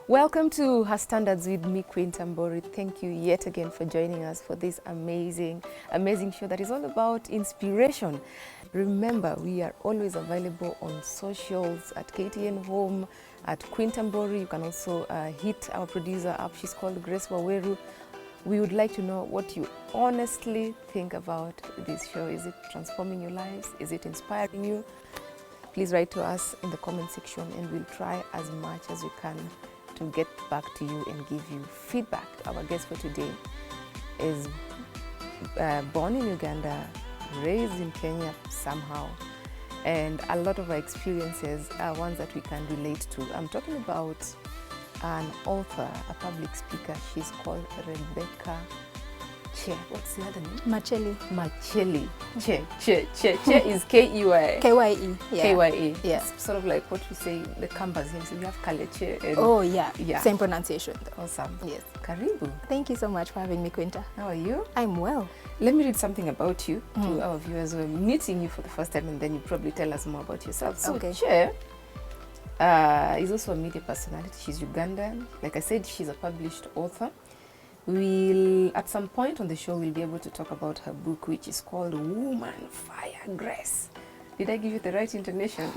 Welcome to Her Standards with me, Queen Tambori. Thank you yet again for joining us for this amazing show that is all about inspiration. Remember, we are always available on socials at KTN Home, at Queen Tambori. You can also hit our producer up. She's called Grace Waweru. We would like to know what you honestly think about this show. Is it transforming your lives? Is it inspiring you? Please write to us in the comment section and we'll try as much as we can to get back to you and give you feedback. Our guest for today is born in Uganda, raised in Kenya somehow, and a lot of our experiences are ones that we can relate to. I'm talking about an author, a public speaker. She's called Rebecca Che. What's the other name? Macheli. Che is K-E-Y. K-Y-E. Yeah. K-Y-E. Yeah. It's sort of like what we say, the Kambas. So you have Kaleche. And Oh, yeah. Same pronunciation, though. Awesome. Yes. Karibu. Thank you so much for having me, Quinta. How are you? I'm well. Let me read something about you to our viewers who are meeting you for the first time, and then you probably tell us more about yourself. So Okay. Che is also a media personality. She's Ugandan. Like I said, she's a published author. We'll, at some point on the show, we'll be able to talk about her book, which is called Woman, Fire, Grace. Did I give you the right intonation?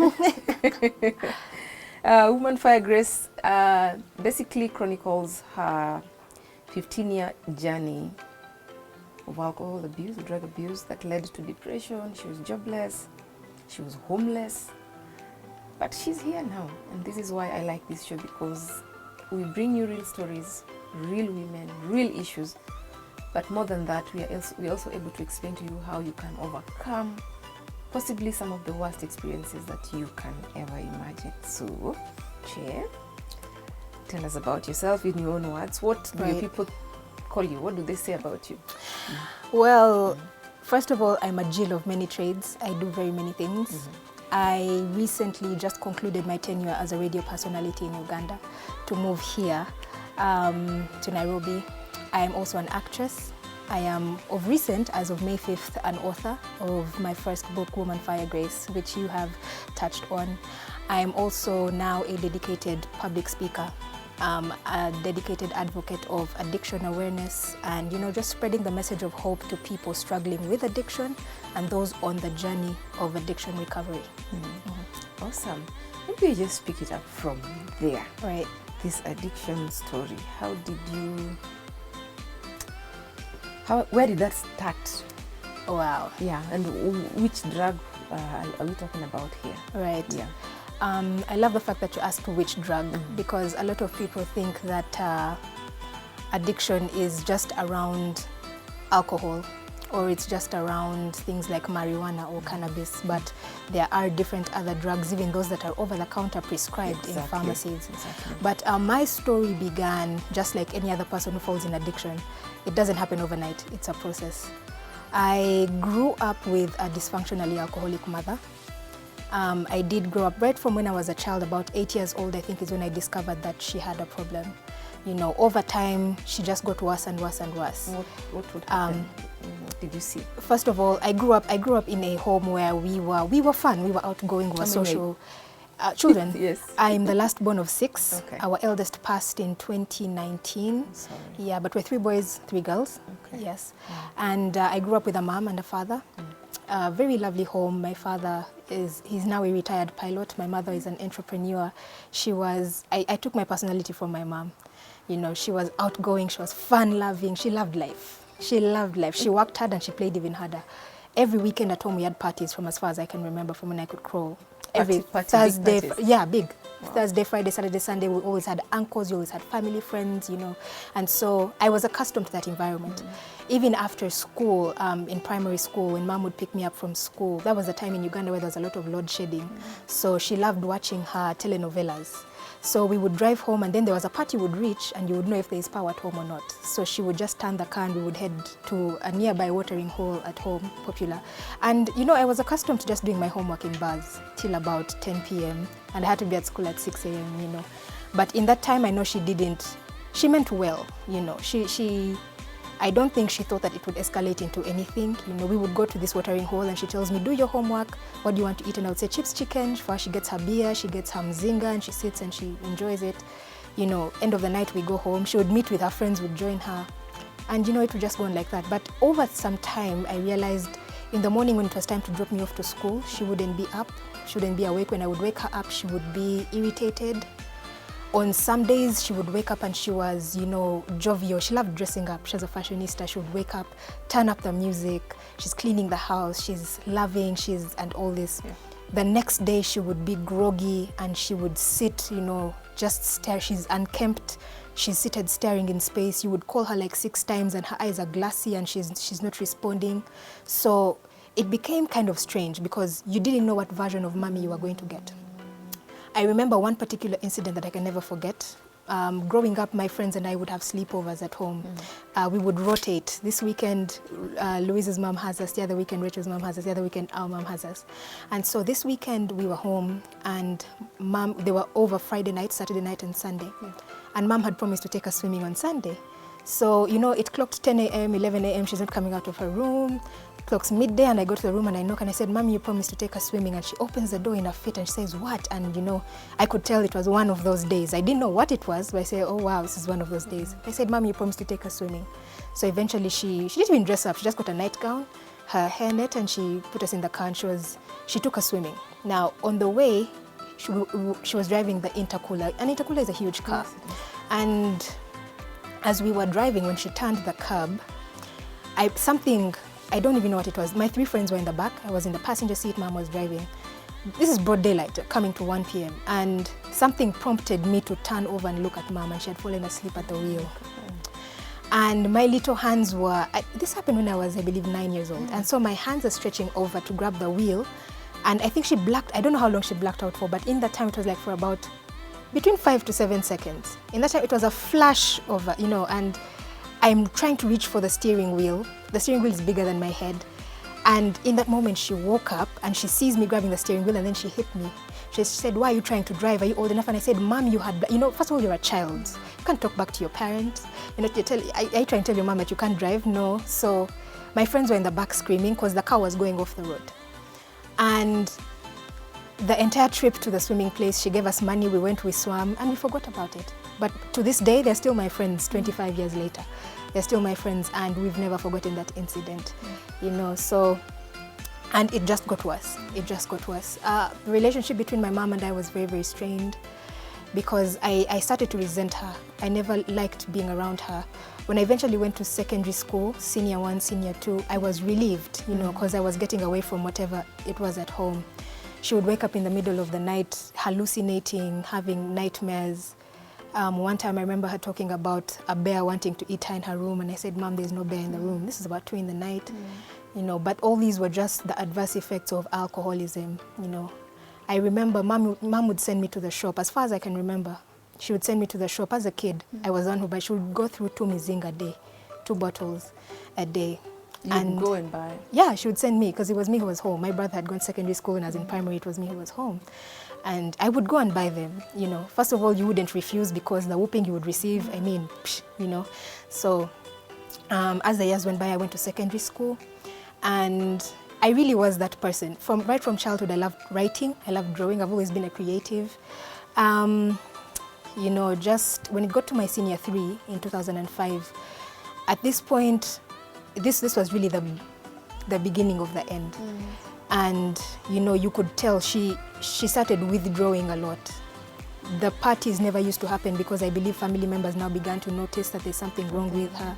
Woman, Fire, Grace basically chronicles her 15-year journey of alcohol abuse, drug abuse that led to depression. She was jobless. She was homeless. But she's here now. And this is why I like this show, because we bring you real stories, real women, real issues. But more than that, we're also able to explain to you how you can overcome possibly some of the worst experiences that you can ever imagine. So, Che, tell us about yourself in your own words. What do your people call you? What do they say about you? Well, first of all, I'm a Jill of many trades. I do very many things. I recently just concluded my tenure as a radio personality in Uganda to move here to Nairobi. I am also an actress. I am, of recent, as of May 5th, an author of my first book, Woman, Fire, Grace, which you have touched on. I am also now a dedicated public speaker, a dedicated advocate of addiction awareness and, just spreading the message of hope to people struggling with addiction and those on the journey of addiction recovery. Awesome. Maybe you just pick it up from there. Right. This addiction story. Where did that start? Wow. Yeah, and which drug are we talking about here? Right. Yeah. I love the fact that you asked which drug, because a lot of people think that addiction is just around alcohol, or it's just around things like marijuana or cannabis, but there are different other drugs, even those that are over-the-counter prescribed in pharmacies. Exactly. But my story began just like any other person who falls in addiction. It doesn't happen overnight, it's a process. I grew up with a dysfunctionally alcoholic mother. I did grow up right from when I was a child, about 8 years old, I think is when I discovered that she had a problem. Over time, she just got worse and worse and worse. What would happen? What did you see? First of all, I grew up in a home where we were fun, we were outgoing, we were social. Children. Yes. I'm the last born of 6. Okay. Our eldest passed in 2019. Sorry. Yeah, but we're 3 boys, 3 girls. Okay. Yes. And I grew up with a mom and a father. A very lovely home. My father he's now a retired pilot. My mother is an entrepreneur. I took my personality from my mom. She was outgoing, she was fun-loving, she loved life. She worked hard and she played even harder. Every weekend at home we had parties from as far as I can remember, from when I could crawl. Every Thursday, big. Wow. Thursday, Friday, Saturday, Sunday, we always had uncles, we always had family friends, And so I was accustomed to that environment. Even after school, in primary school, when mom would pick me up from school, that was the time in Uganda where there was a lot of load shedding. So she loved watching her telenovelas. So we would drive home, and then there was a part you would reach and you would know if there is power at home or not. So she would just turn the car and we would head to a nearby watering hole at home, Popular. And I was accustomed to just doing my homework in bars till about 10 p.m. and I had to be at school at 6 a.m. But in that time I know she meant well, I don't think she thought that it would escalate into anything. We would go to this watering hole and she tells me, do your homework, what do you want to eat? And I would say chips, chicken. First she gets her beer, she gets her mzinga, and she sits and she enjoys it. You know, end of the night we go home. She would meet with her friends, would join her. And you know, it would just go on like that. But over some time, I realized in the morning when it was time to drop me off to school, she wouldn't be up, she wouldn't be awake. When I would wake her up, she would be irritated. On some days, she would wake up and she was, you know, jovial. She loved dressing up. She was a fashionista. She would wake up, turn up the music. She's cleaning the house. She's loving. And all this. Yeah. The next day, she would be groggy and she would sit, you know, just stare. She's unkempt. She's seated staring in space. You would call her like 6 times and her eyes are glassy and she's not responding. So it became kind of strange because you didn't know what version of mommy you were going to get. I remember one particular incident that I can never forget. Growing up, my friends and I would have sleepovers at home. We would rotate. This weekend, Louise's mom has us. The other weekend, Rachel's mom has us. The other weekend, our mom has us. And so this weekend, we were home and they were over Friday night, Saturday night, and Sunday. And mom had promised to take us swimming on Sunday. So, you know, it clocked 10 a.m., 11 a.m. She's not coming out of her room. It clocks midday and I go to the room and I knock and I said, Mommy, you promised to take us swimming. And she opens the door in a fit and she says, what? And, you know, I could tell it was one of those days. I didn't know what it was, but I said, oh, wow, this is one of those days. I said, Mommy, you promised to take us swimming. So eventually she didn't even dress up. She just got a nightgown, her hairnet, and she put us in the car and she took us swimming. Now, on the way, she was driving the intercooler. An intercooler is a huge car. Yes. And as we were driving, when she turned the curb, I don't even know what it was. My 3 friends were in the back. I was in the passenger seat. Mom was driving. This is broad daylight, coming to 1 p.m. And something prompted me to turn over and look at Mom, and she had fallen asleep at the wheel. And my little hands were, this happened when I was, I believe, 9 years old. And so my hands are stretching over to grab the wheel. And I think she blacked, I don't know how long she blacked out for, but in that time it was like for about between 5 to 7 seconds. In that time it was a flash of, you know, and I'm trying to reach for the steering wheel. The steering wheel is bigger than my head. And in that moment, she woke up and she sees me grabbing the steering wheel and then she hit me. She said, why are you trying to drive? Are you old enough? And I said, Mom, you know, first of all, you're a child. You can't talk back to your parents. You know, I try and tell your mom that you can't drive. No. So my friends were in the back screaming because the car was going off the road. And the entire trip to the swimming place, she gave us money, we went, we swam, and we forgot about it. But to this day, they're still my friends 25 years later. They're still my friends, and we've never forgotten that incident, you know, so, and it just got worse. It just got worse. The relationship between my mom and I was very, very strained because I started to resent her. I never liked being around her. When I eventually went to secondary school, senior 1, senior 2, I was relieved, you know, because I was getting away from whatever it was at home. She would wake up in the middle of the night, hallucinating, having nightmares. One time I remember her talking about a bear wanting to eat her in her room, and I said, Mom, there's no bear in the room. This is about 2 in the night, you know, but all these were just the adverse effects of alcoholism, you know. I remember Mom would send me to the shop, as far as I can remember. She would send me to the shop as a kid. I was on her, but she would go through 2 mizing a day, 2 bottles a day. You'd go and buy? Yeah, she would send me, because it was me who was home. My brother had gone to secondary school and I was in primary, it was me who was home. And I would go and buy them, you know. First of all, you wouldn't refuse because the whooping you would receive, I mean, you know. So as the years went by, I went to secondary school and I really was that person. Right from childhood, I loved writing, I loved drawing, I've always been a creative. You know, just when it got to my senior 3 in 2005, at this point, this was really the beginning of the end. And, you know, you could tell she started withdrawing a lot. The parties never used to happen because I believe family members now began to notice that there's something wrong with her.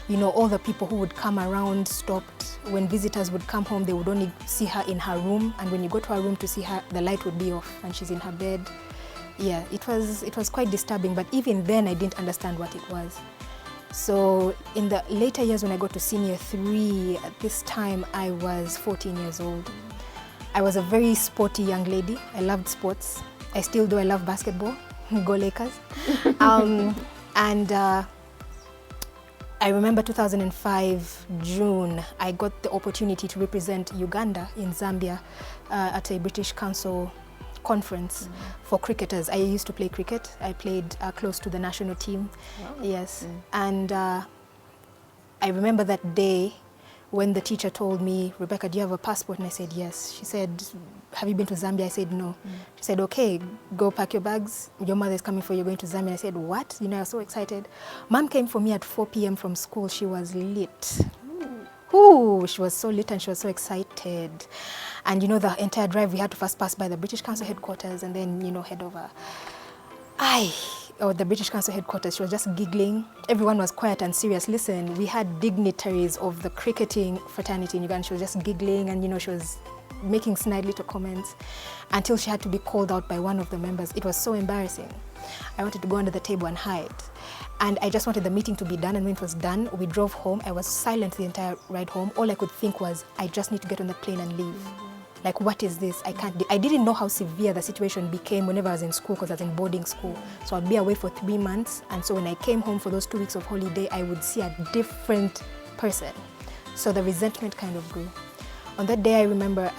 You know, all the people who would come around stopped. When visitors would come home, they would only see her in her room. And when you go to her room to see her, the light would be off and she's in her bed. Yeah, it was quite disturbing. But even then, I didn't understand what it was. So in the later years when I got to senior 3, at this time I was 14 years old. I was a very sporty young lady. I loved sports. I still do. I love basketball. Go Lakers. I remember 2005, June, I got the opportunity to represent Uganda in Zambia at a British Council conference for cricketers. I used to play cricket. I played close to the national team. Wow. Yes. And I remember that day when the teacher told me, Rebecca, do you have a passport? And I said, yes. She said, have you been to Zambia? I said, no. She said, okay, go pack your bags. Your mother is coming for you, going to Zambia. I said, what? You know, I was so excited. Mom came for me at 4 p.m. from school. She was lit. Ooh, she was so lit and she was so excited. And you know, the entire drive, we had to first pass by the British Council headquarters and then, you know, head over. The British Council headquarters, she was just giggling. Everyone was quiet and serious. Listen, we had dignitaries of the cricketing fraternity in Uganda. She was just giggling and, you know, she was making snide little comments until she had to be called out by one of the members. It was so embarrassing. I wanted to go under the table and hide. And I just wanted the meeting to be done, and when it was done, we drove home. I was silent the entire ride home. All I could think was, I just need to get on the plane and leave. Like, what is this? I didn't know how severe the situation became whenever I was in school, because I was in boarding school. So I'd be away for 3 months, and so when I came home for those 2 weeks of holiday, I would see a different person. So the resentment kind of grew. On that day, I remember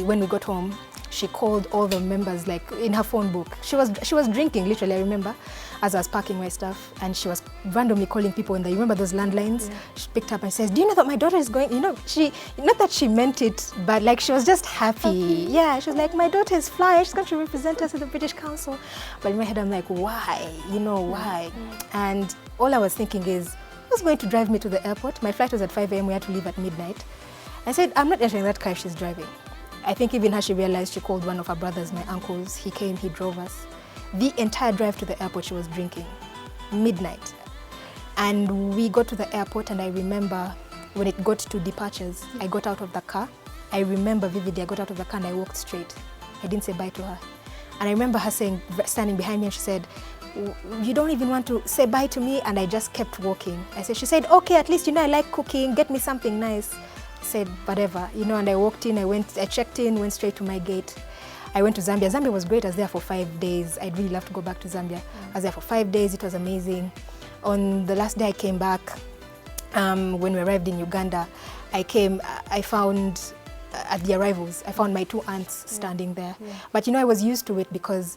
when we got home, she called all the members, like, in her phone book. She was drinking, literally, I remember, as I was packing my stuff, and she was randomly calling people in you remember those landlines? Yeah. She picked up and says, do you know that my daughter is going, you know, not that she meant it, but like she was just happy. Yeah, she was like, my daughter is flying, she's going to represent us at the British Council. But in my head, I'm like, why? You know, why? And all I was thinking is, who's going to drive me to the airport? My flight was at 5 a.m., we had to leave at midnight. I said, I'm not entering that car if she's driving. I think even her, she realized, she called one of her brothers, my uncles. He came, he drove us. The entire drive to the airport, she was drinking. Midnight. And we got to the airport, and I remember when it got to departures, I got out of the car. I remember vividly, I got out of the car and I walked straight. I didn't say bye to her. And I remember her standing behind me, and she said, you don't even want to say bye to me? And I just kept walking. She said, okay, at least, you know, I like cooking, get me something nice. I said, whatever, you know, and I walked in, I checked in, went straight to my gate. I went to Zambia. Zambia was great. I was there for 5 days. I'd really love to go back to Zambia. I was there for 5 days. It was amazing. On the last day I came back, when we arrived in Uganda, I found, at the arrivals, I found my 2 aunts standing there. Yeah. But, you know, I was used to it because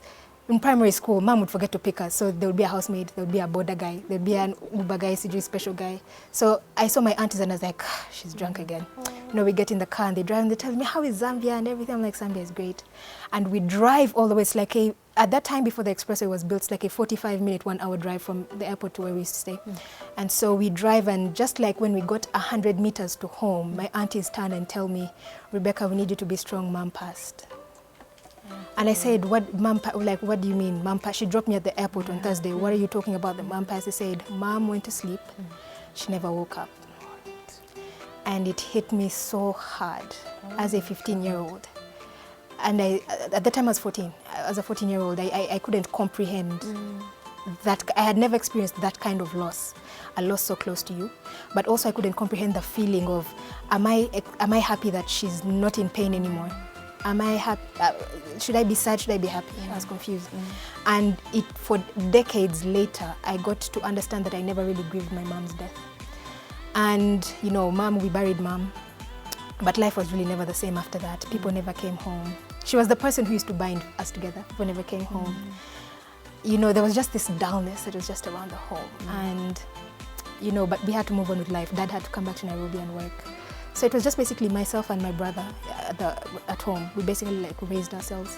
in primary school, Mom would forget to pick us. So there would be a housemaid, there would be a border guy, there would be an Uber guy, CG special guy. So I saw my aunties and I was like, she's drunk again. You know, we get in the car and they drive and they tell me, how is Zambia and everything? I'm like, Zambia is great. And we drive all the way. It's like at that time before the expressway was built, it's like a 45-minute, 1-hour drive from the airport to where we used to stay. And so we drive, and just like when we got 100 meters to home, my aunties turn and tell me, Rebecca, we need you to be strong, Mom passed. And I said, what do you mean, Mom passed? She dropped me at the airport on Thursday. What are you talking about, the Mom passed? They said, Mom went to sleep. She never woke up. And it hit me so hard as a 15-year-old. And at the time I was 14. As a 14-year-old, I couldn't comprehend that. I had never experienced that kind of loss, a loss so close to you. But also I couldn't comprehend the feeling of, am I happy that she's not in pain anymore? Am I happy? Should I be sad? Should I be happy? I was confused. And for decades later, I got to understand that I never really grieved my mom's death. And, you know, we buried Mom. But life was really never the same after that. People never came home. She was the person who used to bind us together. People never came home. You know, there was just this dullness that was just around the home. And, you know, but we had to move on with life. Dad had to come back to Nairobi and work. So it was just basically myself and my brother at home. We basically like raised ourselves.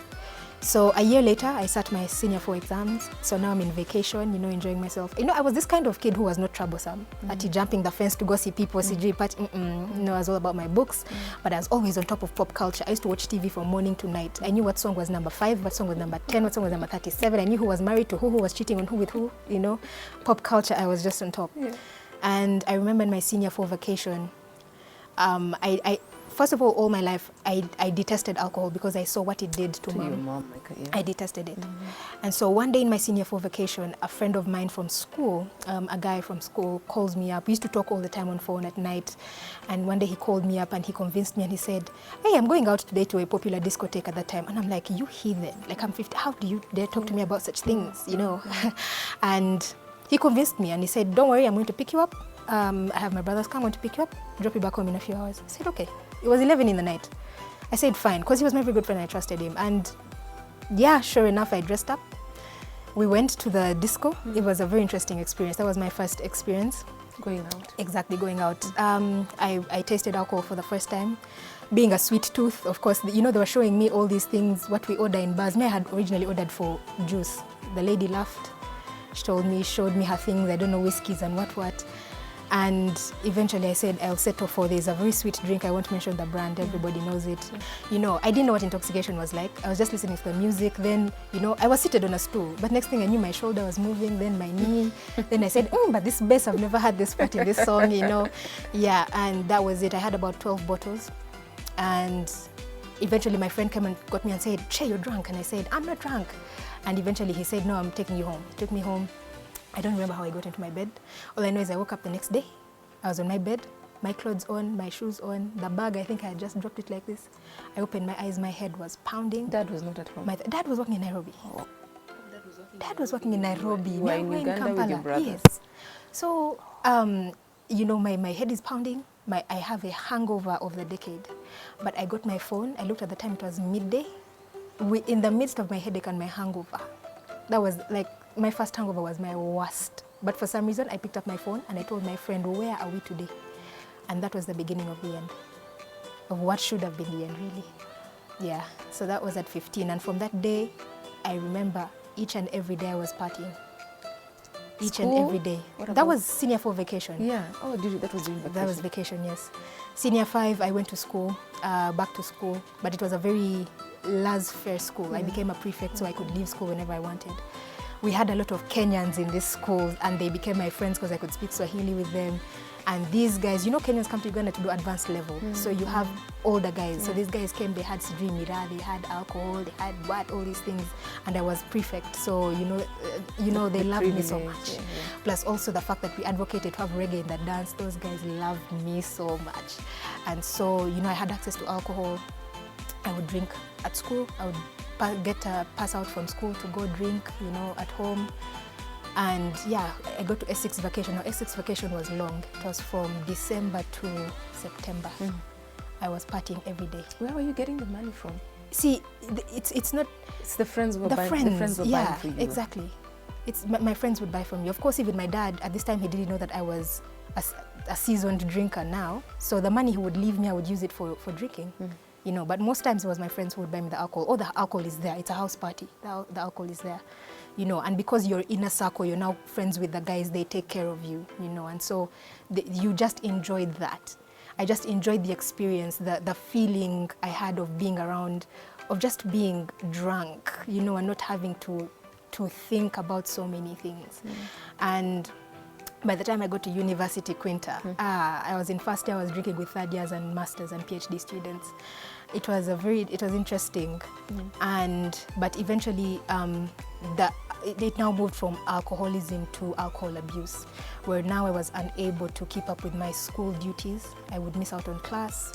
So a year later, I sat my senior 4 exams. So now I'm in vacation, you know, enjoying myself. You know, I was this kind of kid who was not troublesome. Jumping the fence to go see people, CG party. You know, I was all about my books. But I was always on top of pop culture. I used to watch TV from morning to night. I knew what song was number 5, what song was number 10, what song was number 37. I knew who was married to who was cheating on who with who, you know. Pop culture, I was just on top. Yeah. And I remember in my senior 4 vacation, first of all my life, I detested alcohol because I saw what it did to Mom. Your mom. Yeah. I detested it. And so one day in my senior 4 vacation, a friend of mine from school, a guy from school, calls me up. We used to talk all the time on phone at night. And one day he called me up and he convinced me and he said, hey, I'm going out today to a popular discotheque at that time. And I'm like, you heathen. Like, I'm 50. How do you dare talk to me about such things, you know? And he convinced me and he said, don't worry, I'm going to pick you up. I have my brother's car, I'm going to pick you up, drop you back home in a few hours. I said, okay. It was 11 in the night. I said, fine, because he was my very good friend, I trusted him. And yeah, sure enough, I dressed up. We went to the disco. It was a very interesting experience. That was my first experience. Going out. Exactly, going out. I tasted alcohol for the first time. Being a sweet tooth, of course, you know, they were showing me all these things, what we order in bars. Me, I had originally ordered for juice. The lady laughed. She showed me her things, I don't know, whiskeys and what. And eventually I said, I'll settle for this. A very sweet drink, I won't mention the brand, everybody knows it. You know, I didn't know what intoxication was like. I was just listening to the music. Then, you know, I was seated on a stool. But next thing I knew, my shoulder was moving, then my knee. Then I said, but this bass, I've never had this part in this song, you know. Yeah, and that was it. I had about 12 bottles. And eventually my friend came and got me and said, Che, you're drunk. And I said, I'm not drunk. And eventually he said, no, I'm taking you home. He took me home. I don't remember how I got into my bed. All I know is I woke up the next day. I was on my bed, my clothes on, my shoes on, the bag, I think I had just dropped it like this. I opened my eyes, my head was pounding. Dad was not at home? Dad was working in Nairobi. Oh. Dad was working in Nairobi. You were in Uganda with your brother? Yes. So, you know, my head is pounding. I have a hangover of the decade. But I got my phone, I looked at the time, it was midday. In the midst of my headache and my hangover, that was like, my first hangover was my worst. But for some reason, I picked up my phone and I told my friend, where are we today? And that was the beginning of the end, of what should have been the end, really. Yeah, so that was at 15. And from that day, I remember each and every day I was partying. Each and every day. That was senior 4 vacation. Yeah. Oh, that was during vacation? That was vacation, yes. Senior 5, I went to school, back to school, but it was a very laissez-faire school. I became a prefect, so I could leave school whenever I wanted. We had a lot of Kenyans in this school, and they became my friends because I could speak Swahili with them. And these guys, you know, Kenyans come to Uganda to do advanced level. So you have older guys. So these guys came, they had sijui miraa, they had alcohol, they had all these things. And I was prefect. So, you know, they loved me so much. Plus also the fact that we advocated to have reggae in the dance, those guys loved me so much. And so, you know, I had access to alcohol. I would drink at school. I would get a pass out from school to go drink, you know, at home. And yeah, I got to Essex vacation. Now, Essex vacation was long. It was from December to September. I was partying every day. Where were you getting the money from? See, it's not... It's the friends who were buying for you. Yeah, exactly. It's my friends would buy from you. Of course, even my dad, at this time, he didn't know that I was a seasoned drinker now. So the money he would leave me, I would use it for drinking. You know, but most times it was my friends who would buy me the alcohol. Oh, the alcohol is there. It's a house party. The alcohol is there. You know, and because you're in a circle, you're now friends with the guys, they take care of you, you know, and so you just enjoyed that. I just enjoyed the experience, the feeling I had of being around, of just being drunk, you know, and not having to think about so many things. And by the time I got to university, Quinta, I was in first year, I was drinking with third years and masters and PhD students. It was interesting. But eventually, it now moved from alcoholism to alcohol abuse, where now I was unable to keep up with my school duties. I would miss out on class.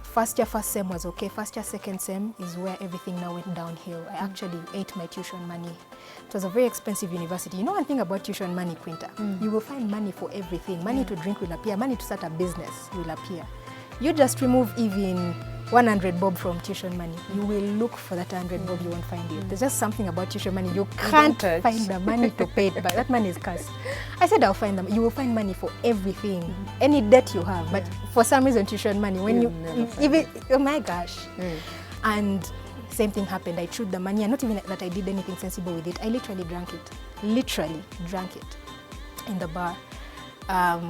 First year, first sem was okay. First year, second sem is where everything now went downhill. I actually ate my tuition money. It was a very expensive university. You know one thing about tuition money, Quinta? You will find money for everything. Money to drink will appear. Money to start a business will appear. You just remove even 100 bob from tuition money. You will look for that 100 bob, you won't find it. There's just something about tuition money. You can't find the money to pay it, but that money is cursed. I said I'll find them. You will find money for everything, any debt you have. But for some reason, tuition money, when you even, oh my gosh. And same thing happened. I chewed the money, and not even that I did anything sensible with it. I literally drank it. Literally drank it in the bar.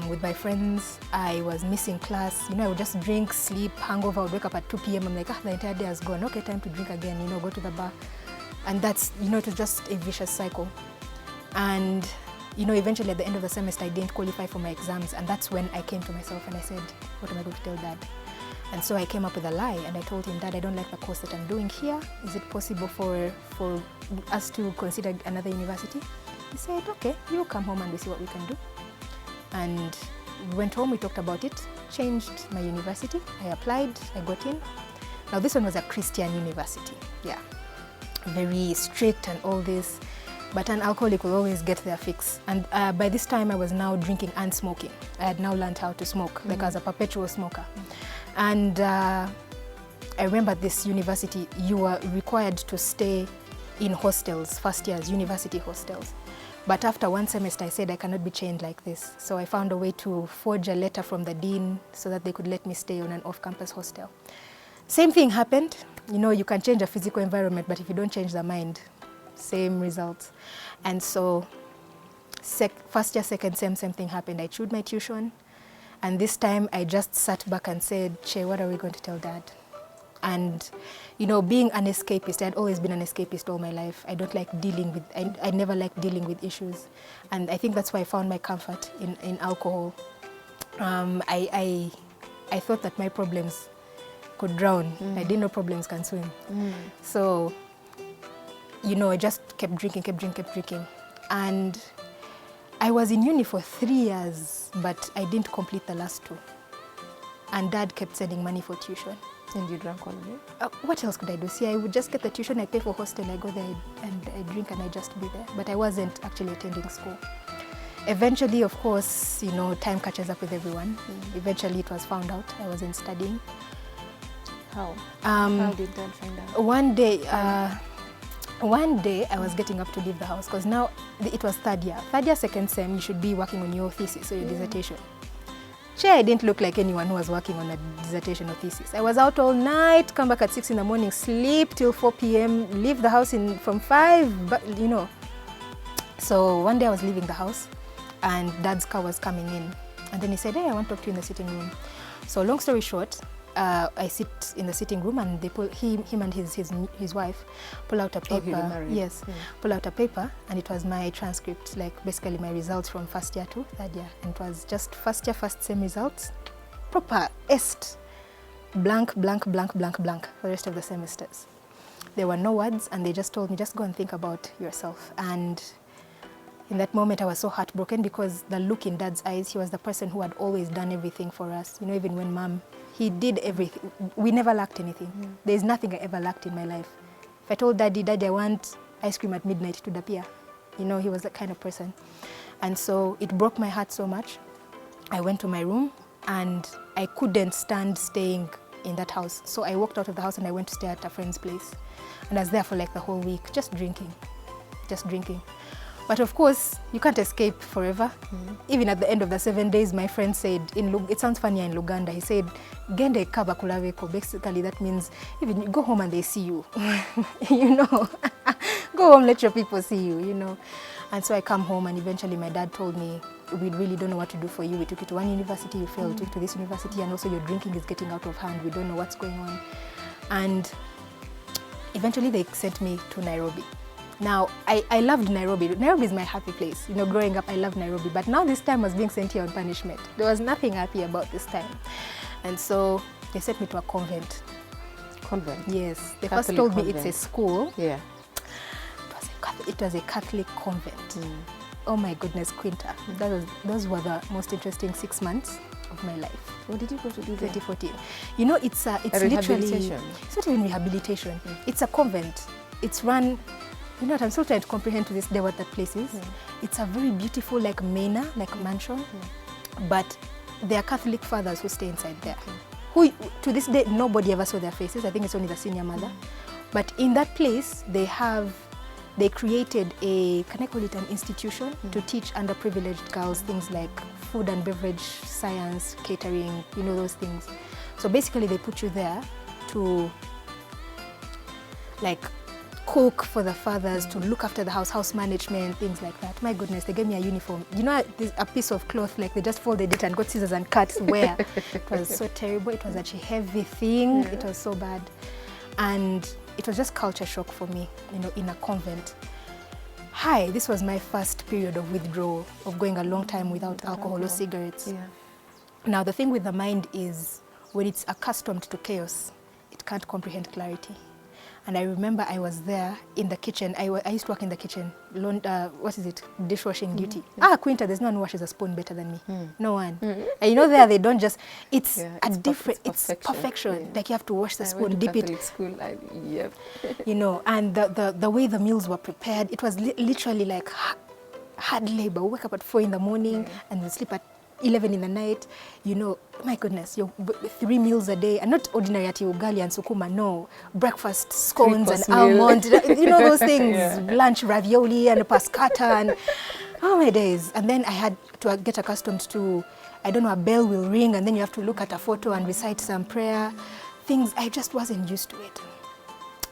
With my friends, I was missing class. You know, I would just drink, sleep, hangover. I would wake up at 2 p.m. I'm like, the entire day has gone. Okay, time to drink again, you know, go to the bar. And that's, you know, it was just a vicious cycle. And, you know, eventually at the end of the semester, I didn't qualify for my exams. And that's when I came to myself and I said, what am I going to tell Dad? And so I came up with a lie and I told him, Dad, I don't like the course that I'm doing here. Is it possible for us to consider another university? He said, okay, you come home and we see what we can do. And we went home, we talked about it, changed my university. I applied, I got in. Now this one was a Christian university, yeah. Very strict and all this, but an alcoholic will always get their fix. And by this time I was now drinking and smoking. I had now learned how to smoke, like as a perpetual smoker. And I remember this university, you were required to stay in hostels, first years, university hostels. But after one semester, I said I cannot be chained like this. So I found a way to forge a letter from the dean so that they could let me stay on an off-campus hostel. Same thing happened. You know, you can change a physical environment, but if you don't change the mind, same results. And so first year, second sem, same thing happened. I chewed my tuition. And this time I just sat back and said, Che, what are we going to tell Dad? And, you know, being an escapist, I'd always been an escapist all my life. I don't like dealing with, I never liked dealing with issues. And I think that's why I found my comfort in alcohol. I thought that my problems could drown. I didn't know problems can swim. So, you know, I just kept drinking. And I was in uni for 3 years, but I didn't complete the last 2. And Dad kept sending money for tuition. And you drank all of it? What else could I do? See, I would just get the tuition, I pay for hostel, I go there and I drink and I just be there. But I wasn't actually attending school. Eventually, of course, you know, time catches up with everyone. Eventually, it was found out I wasn't studying. How? How did Dad find out? One day, I was getting up to leave the house because now it was third year. Third year, second sem, you should be working on your thesis or your dissertation. Sure, I didn't look like anyone who was working on a dissertation or thesis. I was out all night, come back at 6 in the morning, sleep till 4 p.m., leave the house from 5, but, you know. So one day I was leaving the house and Dad's car was coming in. And then he said, hey, I want to talk to you in the sitting room. So long story short, I sit in the sitting room and they pull, him and his wife pull out a paper. Oh, he remarried. Yes, pull out a paper, and it was my transcript, like basically my results from first year to third year. And it was just first year, first sem results, proper est, blank, blank, blank, blank, blank for the rest of the semesters. There were no words, and they just told me, just go and think about yourself. And in that moment, I was so heartbroken because the look in Dad's eyes, he was the person who had always done everything for us. You know, even when Mom, he did everything. We never lacked anything. There's nothing I ever lacked in my life. If I told Daddy, I want ice cream at midnight, to would appear. You know, he was that kind of person. And so it broke my heart so much. I went to my room and I couldn't stand staying in that house. So I walked out of the house and I went to stay at a friend's place. And I was there for like the whole week, just drinking. But of course, you can't escape forever. Even at the end of the 7 days, my friend said, it sounds funny in Luganda, he said, Gende kaba kulaveko. Basically, that means even you go home and they see you. You know, go home, let your people see you, you know. And so I come home and eventually my dad told me, we really don't know what to do for you. We took you to one university, you failed, we took you to this university, and also your drinking is getting out of hand. We don't know what's going on. And eventually they sent me to Nairobi. Now, I loved Nairobi. Nairobi is my happy place. You know, growing up, I loved Nairobi. But now this time I was being sent here on punishment. There was nothing happy about this time. And so they sent me to a convent. Convent? Yes. They first told me it's a school. Yeah. It was a Catholic convent. Oh my goodness, Quinta. Those were the most interesting 6 months of my life. What did you go to do there? 2014. You know, it's literally, it's not even rehabilitation. It's a convent. It's run. You know what, I'm still trying to comprehend to this day what that place is. It's a very beautiful, like manor, like mansion. But there are Catholic fathers who stay inside there. Who, to this day, nobody ever saw their faces. I think it's only the senior mother. But in that place, they created a, can I call it an institution, to teach underprivileged girls things like food and beverage, science, catering, you know, those things. So basically, they put you there to, like, cook for the fathers, to look after the house management, things like that. My goodness, they gave me a uniform. You know, a piece of cloth, like they just folded it and got scissors and cut where. It was so terrible. It was actually a heavy thing. It was so bad. And it was just culture shock for me, you know, in a convent. Hi, this was my first period of withdrawal, of going a long time without alcohol or cigarettes. Now, the thing with the mind is, when it's accustomed to chaos, it can't comprehend clarity. And I remember I was there in the kitchen. I used to work in the kitchen, dishwashing duty. Quinta, there's no one who washes a spoon better than me. No one. And you know, there they don't just, it's perfection. Like you have to wash the spoon, dip it. School, You know, and the way the meals were prepared, it was literally like hard labor. We wake up at 4 in the morning and we sleep at 11 in the night, you know, my goodness, 3 meals a day, and not ordinary ati ugali and sukuma, no, breakfast, scones and almond, you know those things, lunch ravioli and pascata, and oh my days. And then I had to get accustomed to, I don't know, a bell will ring and then you have to look at a photo and recite some prayer. Things, I just wasn't used to it.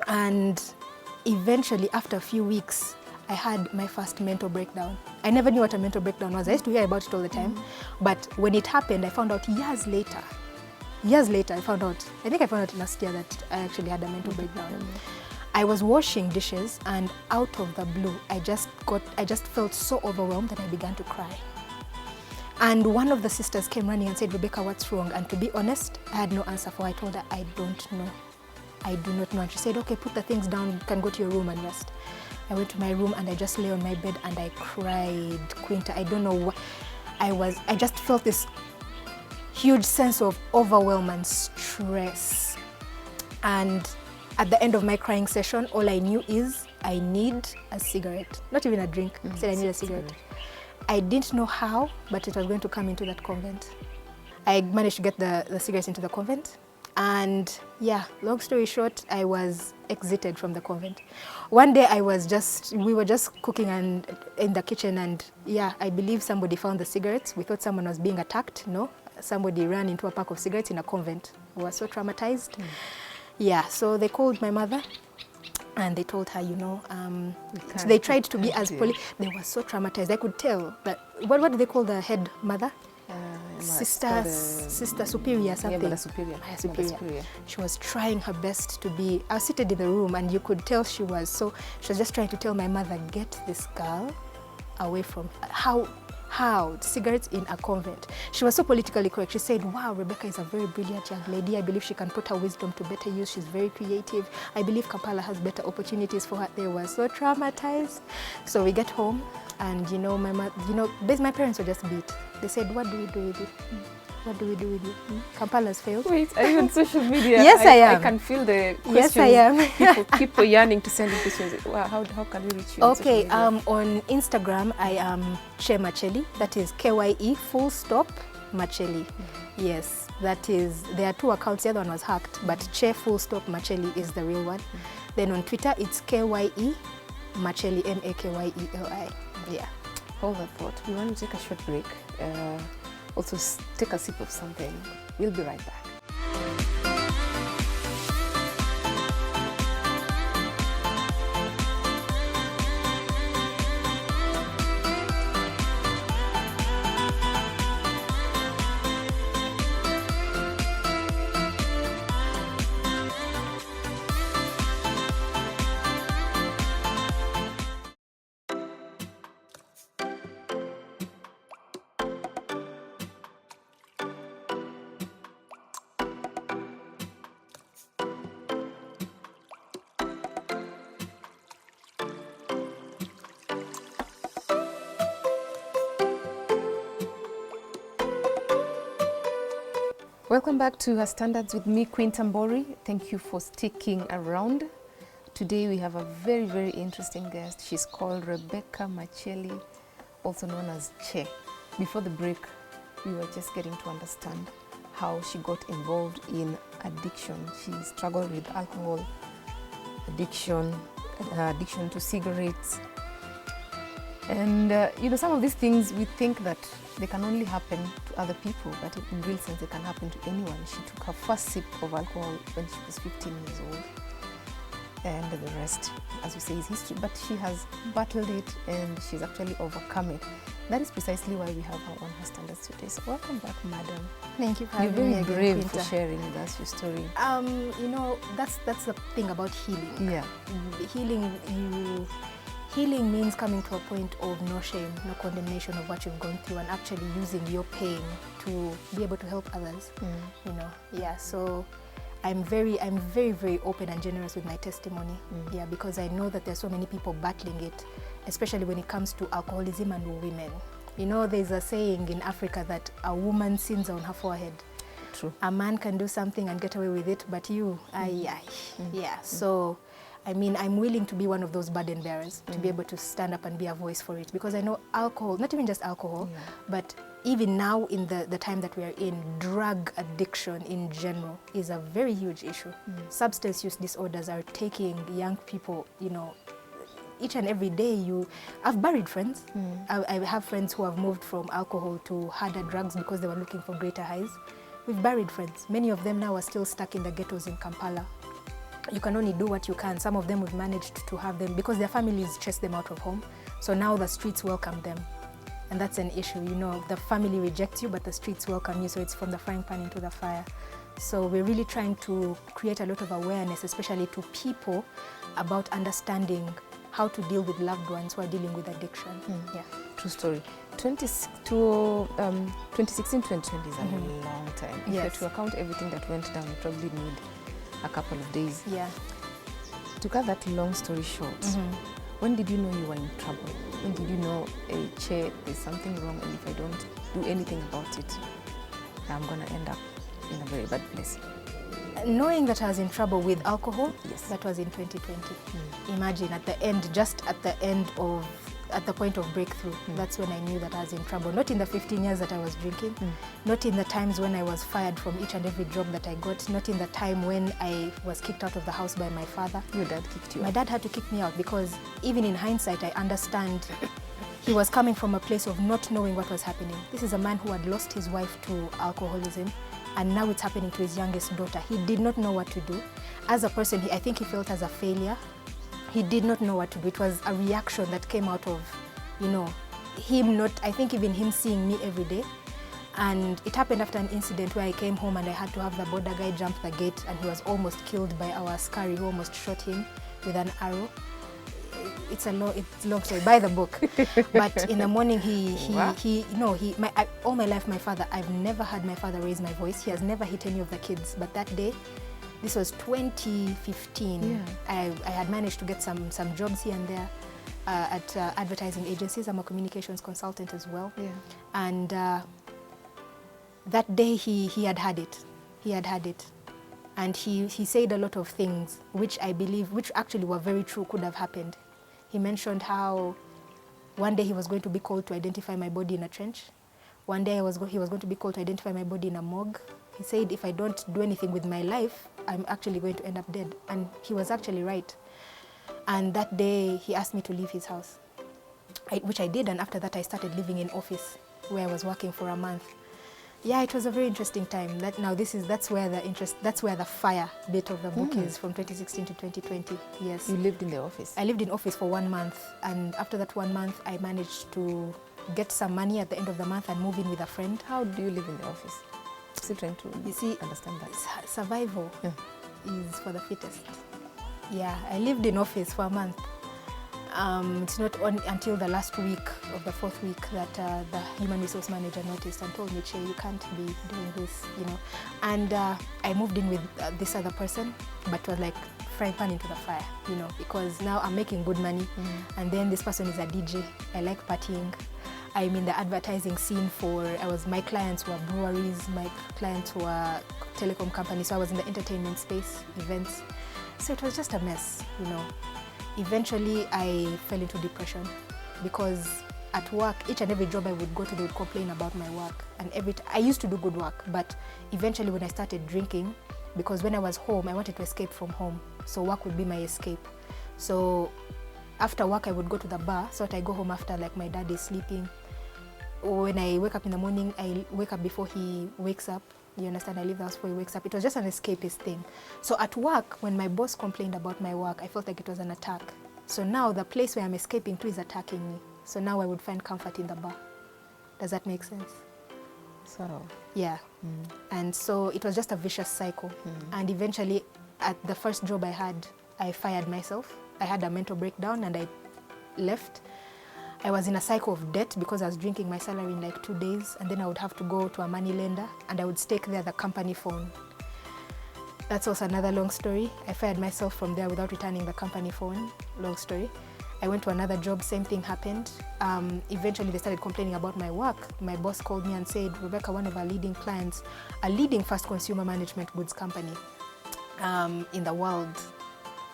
And eventually, after a few weeks, I had my first mental breakdown. I never knew what a mental breakdown was. I used to hear about it all the time. But when it happened, I found out years later. Years later, I found out, I think I found out last year that I actually had a mental breakdown. I was washing dishes, and out of the blue, I just felt so overwhelmed that I began to cry. And one of the sisters came running and said, Rebecca, what's wrong? And to be honest, I had no answer for her. I told her, I don't know. I do not know. And she said, okay, put the things down, you can go to your room and rest. I went to my room and I just lay on my bed and I cried, Quinta. I don't know what I just felt this huge sense of overwhelm and stress. And at the end of my crying session, all I knew is I need a cigarette, not even a drink. I said I need a cigarette. I didn't know how, but it was going to come into that convent. I managed to get the cigarettes into the convent. And yeah, long story short, I was exited from the convent. One day we were just cooking and in the kitchen, and yeah, I believe somebody found the cigarettes. We thought someone was being attacked. No, somebody ran into a pack of cigarettes in a convent. We were so traumatized. Yeah, so they called my mother and they told her, you know, so they tried to be as polite. They were so traumatized. I could tell that, what do they call the head mother? Sister superior, something. Yeah, superior. Superior. She was trying her best to be, I was seated in the room and you could tell she was just trying to tell my mother, get this girl away from her. How? Cigarettes in a convent. She was so politically correct. She said, wow, Rebecca is a very brilliant young lady. I believe she can put her wisdom to better use. She's very creative. I believe Kampala has better opportunities for her. They were so traumatized. So we get home and, you know, my parents were just beat. They said, what do we do with you? What do we do with you? Kampala's failed. Wait, are you on social media? Yes, I am. I can feel the questions. Yes, I am. people yearning to send in questions. Wow, how can we reach you? Okay, on Instagram, I am Che Macheli. That is KYE Macheli. Yes, that is, there are 2 accounts. The other one was hacked, but Che Macheli is the real one. Then on Twitter, it's KYE Macheli, Makyeli. Yeah. Hold that thought. We want to take a short break. Also take a sip of something. We'll be right back. Welcome back to Her Standards with me, Queen Tambori. Thank you for sticking around. Today we have a very, very interesting guest. She's called Rebecca Macheli, also known as Che. Before the break, we were just getting to understand how she got involved in addiction. She struggled with alcohol addiction, addiction to cigarettes. And you know, some of these things we think that they can only happen to other people, but in real sense they can happen to anyone. She took her first sip of alcohol when she was 15 years old, and the rest, as we say, is history. But she has battled it and she's actually overcome it. That is precisely why we have her on Her Standards today. So welcome back, madam. Thank you for having me. You're very brave for sharing with us your story. You know, that's the thing about healing. Yeah. Healing means coming to a point of no shame, no condemnation of what you've gone through, and actually using your pain to be able to help others. You know, yeah. So I'm very, very open and generous with my testimony. Yeah, because I know that there's so many people battling it, especially when it comes to alcoholism and women. You know, there's a saying in Africa that a woman's sins are on her forehead. True. A man can do something and get away with it, but you, yeah. So I mean, I'm willing to be one of those burden bearers, to be able to stand up and be a voice for it, because I know alcohol, not even just alcohol, but even now in the time that we are in, drug addiction in general is a very huge issue. Substance use disorders are taking young people, you know, each and every day. I've buried friends. I have friends who have moved from alcohol to harder drugs because they were looking for greater highs. We've buried friends. Many of them now are still stuck in the ghettos in Kampala. You can only do what you can. Some of them we've managed to have them because their families chased them out of home. So now the streets welcome them. And that's an issue, you know, the family rejects you, but the streets welcome you. So it's from the frying pan into the fire. So we're really trying to create a lot of awareness, especially to people, about understanding how to deal with loved ones who are dealing with addiction. Yeah. True story. 2016, 2020 is a long time. If you're to account everything that went down, you probably need a couple of days. Yeah. To cut that long story short, when did you know you were in trouble? When did you know, hey, Che, there's something wrong, and if I don't do anything about it, I'm going to end up in a very bad place? Knowing that I was in trouble with alcohol, Yes. that was in 2020. Imagine at the end, just at the point of breakthrough, that's when I knew that I was in trouble. Not in the 15 years that I was drinking, not in the times when I was fired from each and every job that I got, not in the time when I was kicked out of the house by my father. Your dad kicked you out? My dad had to kick me out because even in hindsight, I understand he was coming from a place of not knowing what was happening. This is a man who had lost his wife to alcoholism, and now it's happening to his youngest daughter. He did not know what to do. As a person, I think he felt as a failure. He did not know what to do. It was a reaction that came out of, you know, him not, I think even him seeing me every day. And it happened after an incident where I came home and I had to have the border guy jump the gate, and he was almost killed by our askari who almost shot him with an arrow. It's a long story. Buy the book. But in the morning, all my life, my father, I've never had my father raise my voice. He has never hit any of the kids. But that day, this was 2015. I had managed to get some jobs here and there at advertising agencies. I'm a communications consultant as well. And that day, he had had it. He had had it. And he said a lot of things which I believe, which actually were very true, could have happened. He mentioned how one day he was going to be called to identify my body in a trench. One day he was going to be called to identify my body in a morgue. He said, if I don't do anything with my life, I'm actually going to end up dead. And he was actually right. And that day he asked me to leave his house, which I did. And after that, I started living in office where I was working for a month. Yeah, it was a very interesting time. That's where the fire bit of the book is, from 2016 to 2020. Yes. You lived in the office? I lived in office for 1 month, and after that 1 month, I managed to get some money at the end of the month and move in with a friend. How do you live in the office? Still trying to understand that. Survival is for the fittest. Yeah, I lived in office for a month. It's not until the last week of the 4th week that the human resource manager noticed and told me, Che, you can't be doing this, you know. And I moved in with this other person, but it was like frying pan into the fire, you know, because now I'm making good money. And then this person is a DJ. I like partying. I'm in the advertising scene my clients were breweries, my clients were telecom companies, so I was in the entertainment space, events. So it was just a mess, you know. Eventually, I fell into depression because at work, each and every job I would go to, they would complain about my work. And I used to do good work, but eventually when I started drinking, because when I was home, I wanted to escape from home. So work would be my escape. So after work, I would go to the bar, so that I go home after like my dad is sleeping. When I wake up in the morning, I wake up before he wakes up. You understand? I leave the house before he wakes up. It was just an escapist thing. So at work, when my boss complained about my work, I felt like it was an attack. So now the place where I'm escaping to is attacking me. So now I would find comfort in the bar. Does that make sense? Sort of. Yeah. And so it was just a vicious cycle. And eventually, at the first job I had, I fired myself. I had a mental breakdown and I left. I was in a cycle of debt because I was drinking my salary in like 2 days, and then I would have to go to a money lender and I would stake there the company phone. That's also another long story. I fired myself from there without returning the company phone. Long story. I went to another job, same thing happened. Eventually they started complaining about my work. My boss called me and said, Rebecca, one of our leading clients, a leading fast consumer management goods company in the world,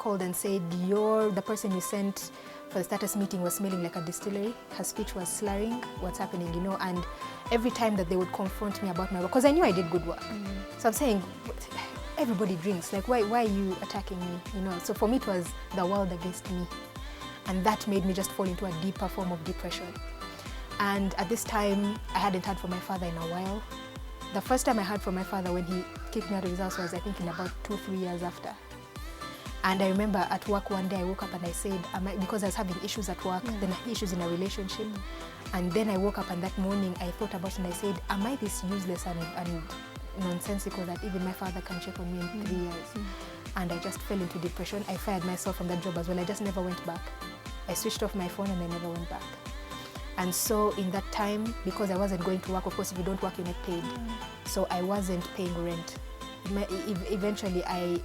called and said, the person you sent for the status meeting was smelling like a distillery. Her speech was slurring. What's happening, you know? And every time that they would confront me about my work, because I knew I did good work. So I'm saying, everybody drinks. Like, why are you attacking me? You know? So for me, it was the world against me. And that made me just fall into a deeper form of depression. And at this time, I hadn't heard from my father in a while. The first time I heard from my father when he kicked me out of his house was, I think, in about 2-3 years after. And I remember at work one day I woke up and I said, because I was having issues at work, then issues in a relationship. And then I woke up and that morning I thought about it and I said, am I this useless and nonsensical that even my father can check on me in 3 years? And I just fell into depression. I fired myself from that job as well. I just never went back. I switched off my phone and I never went back. And so in that time, because I wasn't going to work, of course, if you don't work, you're not paid. So I wasn't paying rent. Eventually, I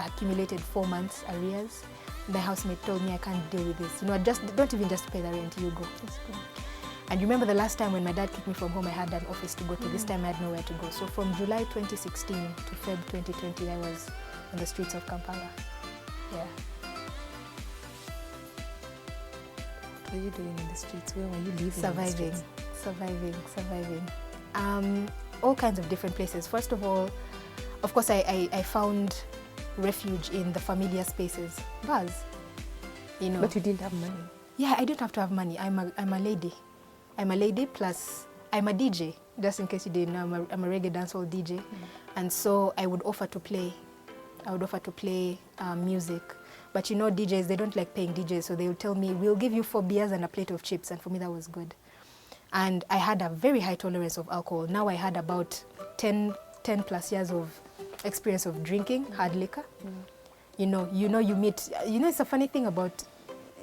accumulated 4 months arrears. My housemate told me I can't deal with this. You know, don't even just pay the rent, you go. And you remember the last time when my dad kicked me from home, I had an office to go to. This time I had nowhere to go. So from July 2016 to Feb 2020, I was on the streets of Kampala. Yeah. What were you doing in the streets? Where were you living? Surviving. All kinds of different places. First of all, of course, I found refuge in the familiar spaces, bars. You know. But you didn't have money. Yeah, I didn't have to have money. I'm a lady. I'm a lady, plus I'm a DJ. Just in case you didn't know, I'm a reggae dancehall DJ. And so I would offer to play. Music. But you know, DJs, they don't like paying DJs, so they would tell me, we'll give you 4 beers and a plate of chips. And for me, that was good. And I had a very high tolerance of alcohol. Now I had about 10 plus years of experience of drinking hard liquor. You know, you meet, it's a funny thing about,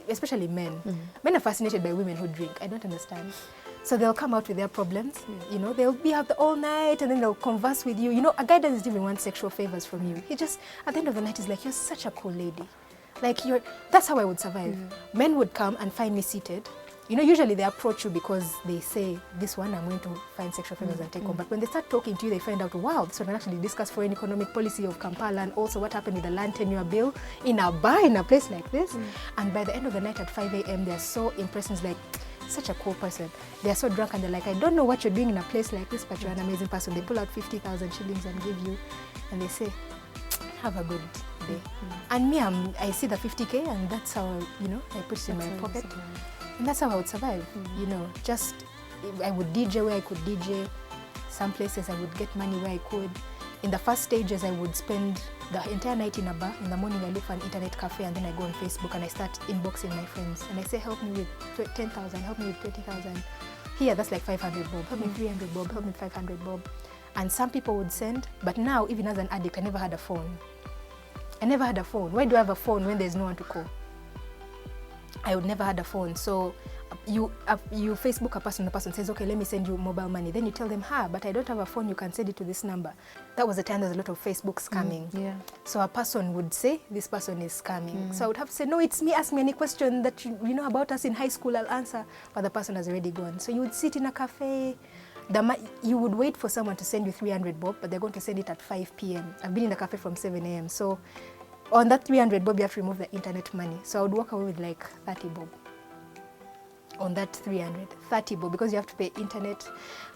especially men. Men are fascinated by women who drink. I don't understand. So they'll come out with their problems, you know, they'll be out all night and then they'll converse with you. You know, a guy doesn't even want sexual favors from you. He just, at the end of the night, he's like, you're such a cool lady. Like, that's how I would survive. Men would come and find me seated. You know, usually they approach you because they say, this one, I'm going to find sexual favors and take on. But when they start talking to you, they find out, wow, this one can actually discuss foreign economic policy of Kampala and also what happened with the land tenure bill in a bar in a place like this. And by the end of the night at 5 a.m., they're so impressed. It's like, such a cool person. They're so drunk and they're like, I don't know what you're doing in a place like this, but you're an amazing person. They pull out 50,000 shillings and give you, and they say, have a good day. And me, I see the 50K and that's how, I put it in my pocket. And that's how I would survive, just, I would DJ where I could DJ. Some places I would get money where I could. In the first stages, I would spend the entire night in a bar. In the morning, I look for an internet cafe and then I go on Facebook and I start inboxing my friends. And I say, help me with 10,000, help me with 20,000. Here, that's like 500 bob. Help me 300 bob, help me 500 bob. And some people would send, but now, even as an addict, I never had a phone. Why do I have a phone when there's no one to call? I would never had a phone. So you Facebook a person, the person says, okay, let me send you mobile money. Then you tell them, but I don't have a phone, you can send it to this number. That was the time there's a lot of Facebook scamming. So a person would say, this person is scamming. So I would have to say, no, it's me, ask me any question that you know about us in high school, I'll answer. But the person has already gone. So you would sit in a cafe, you would wait for someone to send you 300 bob, but they're going to send it at 5 p.m. I've been in the cafe from 7 a.m. So on that 300 bob, you have to remove the internet money. So I would walk away with like 30 bob. On that 330 bob, because you have to pay internet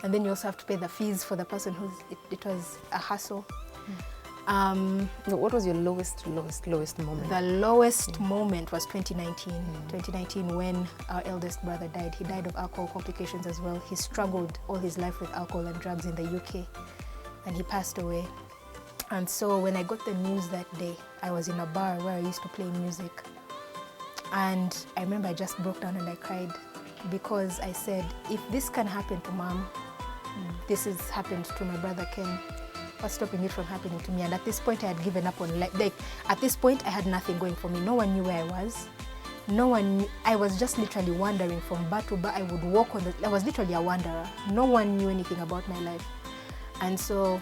and then you also have to pay the fees for the person who's, it was a hassle. What was your lowest moment? The lowest moment was 2019. 2019 when our eldest brother died. He died of alcohol complications as well. He struggled all his life with alcohol and drugs in the UK and he passed away. And so when I got the news that day, I was in a bar where I used to play music. And I remember I just broke down and I cried because I said, if this can happen to Mom, this has happened to my brother Ken, what's stopping it from happening to me? And at this point I had given up on life. Like, at this point I had nothing going for me. No one knew where I was. No one knew. I was just literally wandering from bar to bar. I would walk I was literally a wanderer. No one knew anything about my life. And so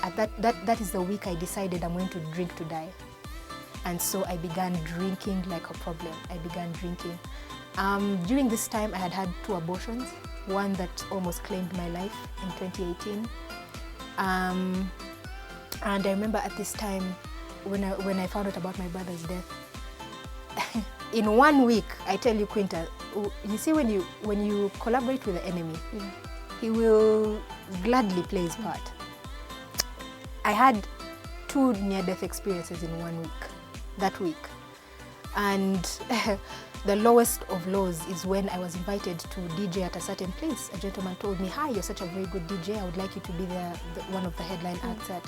at that is the week I decided I'm going to drink to die. And so I began drinking like a problem. I began drinking. During this time, I had 2 abortions, one that almost claimed my life in 2018. And I remember at this time, when I found out about my brother's death, in 1 week, I tell you, Quinta, you see when you collaborate with the enemy, he will gladly play his part. I had 2 near-death experiences in 1 week, that week. And the lowest of lows is when I was invited to DJ at a certain place. A gentleman told me, "Hi, you're such a very good DJ. I would like you to be one of the headline acts at."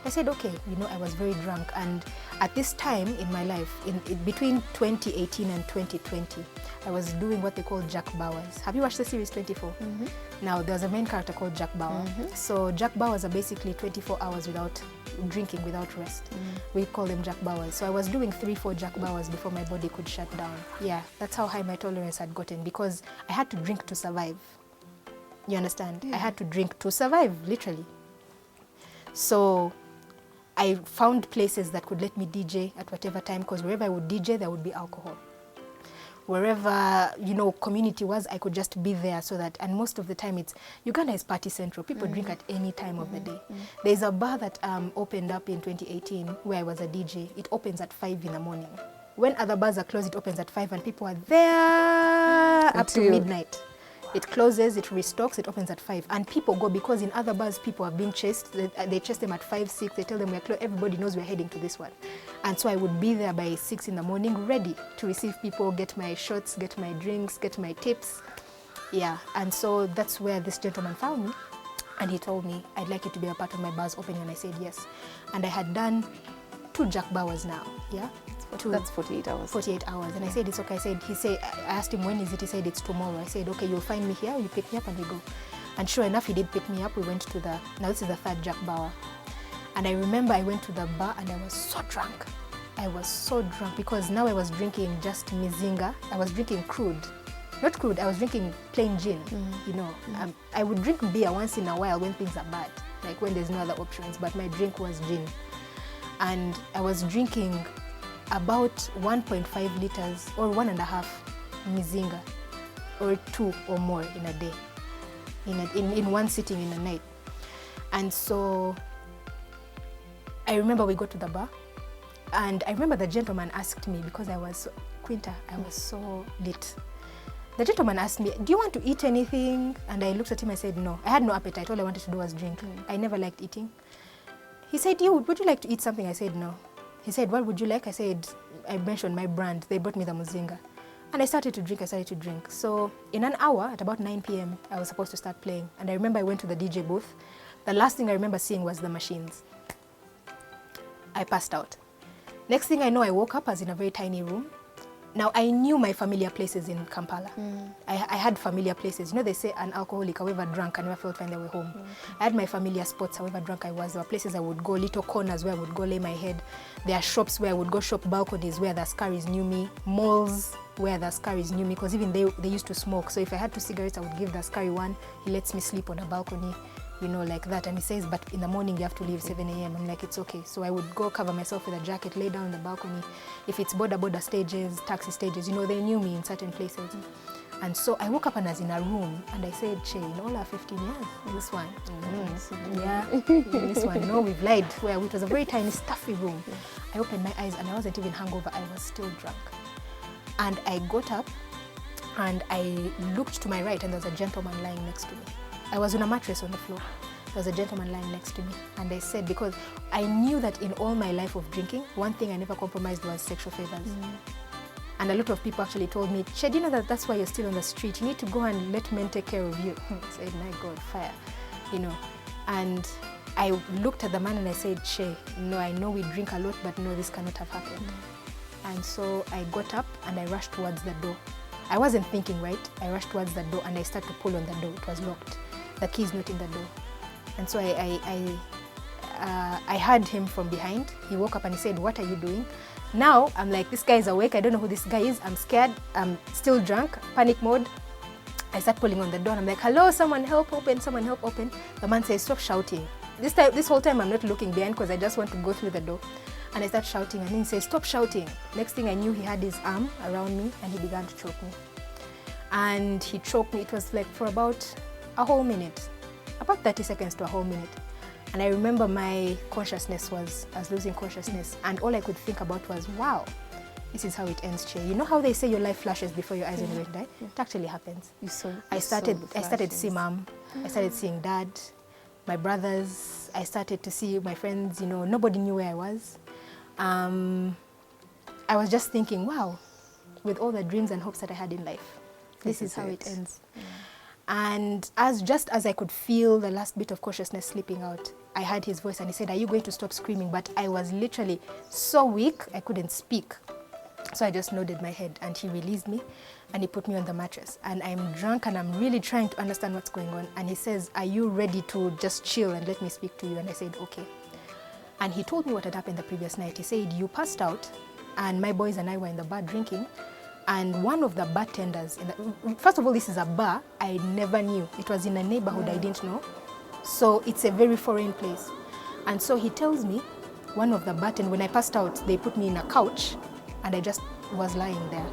I said, "Okay." You know, I was very drunk. And at this time in my life, in between 2018 and 2020, I was doing what they call Jack Bauers. Have you watched the series 24? Now, there's a main character called Jack Bauer. So Jack Bauers are basically 24 hours without drinking, without rest. We call them Jack Bauers. So I was doing 3-4 Jack Bauers before my body could shut down. Yeah, that's how high my tolerance had gotten, because I had to drink to survive. You understand? I had to drink to survive, literally. So I found places that could let me DJ at whatever time, because wherever I would DJ, there would be alcohol. Wherever, you know, community was, I could just be there so that, and most of the time Uganda is party central. People drink at any time of the day. There's a bar that opened up in 2018 where I was a DJ. It opens at 5 in the morning. When other bars are closed, it opens at 5 and people are there up to midnight. It closes, it restocks, it opens at 5. And people go, because in other bars, people are being chased. They chase them at 5, 6. They tell them we're closed. Everybody knows we're heading to this one. And so I would be there by 6 in the morning, ready to receive people, get my shots, get my drinks, get my tips. Yeah, and so that's where this gentleman found me. And he told me, "I'd like you to be a part of my bar's opening." And I said yes. And I had done 2 Jack Bauers now, yeah? That's 48 hours. 48 hours. And I said, it's okay. I asked him, when is it? He said, it's tomorrow. I said, okay, you'll find me here, you pick me up and we go. And sure enough, he did pick me up. We went to now this is the 3rd Jack Bauer. And I remember I went to the bar and I was so drunk. I was so drunk because now I was drinking just mizinga. I was drinking crude. Not crude, I was drinking plain gin, you know. I would drink beer once in a while when things are bad, like when there's no other options, but my drink was gin. And I was drinking about 1.5 liters or 1.5 mizinga, or 2 or more in a day, in one sitting in a night. And so I remember we got to the bar, and I remember the gentleman asked me, because I was so lit. The gentleman asked me, "Do you want to eat anything?" And I looked at him, I said no. I had no appetite, all I wanted to do was drink. I never liked eating. He said, would you like to eat something? I said no. He said, "What would you like?" I said, I mentioned my brand. They brought me the muzinga. And I started to drink. So in an hour, at about 9 p.m., I was supposed to start playing. And I remember I went to the DJ booth. The last thing I remember seeing was the machines. I passed out. Next thing I know, I woke up. I was in a very tiny room. Now, I knew my familiar places in Kampala. I had familiar places. You know, they say an alcoholic, however drunk, can never felt find their way home. I had my familiar spots, however drunk I was. There were places I would go, little corners where I would go lay my head. There are shops where I would go shop, balconies where the Askaris knew me, malls where the Askaris knew me, because even they used to smoke. So if I had 2 cigarettes, I would give the Askari one. He lets me sleep on a balcony, you know, like that. And he says, but in the morning you have to leave 7 a.m. I'm like, it's okay. So I would go cover myself with a jacket, lay down on the balcony. If it's border stages, taxi stages, you know, they knew me in certain places. And so I woke up and I was in a room and I said, "Che, in all our 15 years, this one." Yeah, this one. No, we've lied. Well, it was a very tiny, stuffy room. I opened my eyes and I wasn't even hungover. I was still drunk. And I got up and I looked to my right and there was a gentleman lying next to me. I was on a mattress on the floor. There was a gentleman lying next to me. And I said, because I knew that in all my life of drinking, one thing I never compromised was sexual favors. And a lot of people actually told me, "Che, do you know that that's why you're still on the street? You need to go and let men take care of you." I said, "My God, fire," you know. And I looked at the man and I said, "Che, no, I know we drink a lot, but no, this cannot have happened." And so I got up and I rushed towards the door. I wasn't thinking, right? I rushed towards the door and I started to pull on the door. It was locked. The key is not in the door. And so I heard him from behind. He woke up and he said, "What are you doing?" Now I'm like, this guy is awake. I don't know who this guy is. I'm scared. I'm still drunk, panic mode. I start pulling on the door and I'm like, "Hello, someone help open, someone help open." The man says, "Stop shouting." This whole time I'm not looking behind because I just want to go through the door. And I start shouting and then he says, "Stop shouting." Next thing I knew, he had his arm around me and he began to choke me. And he choked me. It was like for about a whole minute, about 30 seconds to a whole minute. And I remember my consciousness I was losing consciousness. And all I could think about was, wow, this is how it ends, Che. You know how they say your life flashes before your eyes when you die? It actually happens. I started to see mom. I started seeing dad, my brothers. I started to see my friends. You know, nobody knew where I was. I was just thinking, wow, with all the dreams and hopes that I had in life, this is how it ends. And just as I could feel the last bit of consciousness slipping out, I heard his voice and he said, are you going to stop screaming? But I was literally so weak, I couldn't speak. So I just nodded my head and he released me and he put me on the mattress. And I'm drunk and I'm really trying to understand what's going on. And he says, are you ready to just chill and let me speak to you? And I said, okay. And he told me what had happened the previous night. He said, you passed out and my boys and I were in the bar drinking. And one of the bartenders, first of all, this is a bar I never knew. It was in a neighborhood I didn't know. So it's a very foreign place. And so he tells me, one of the bartenders, when I passed out, they put me in a couch and I just was lying there.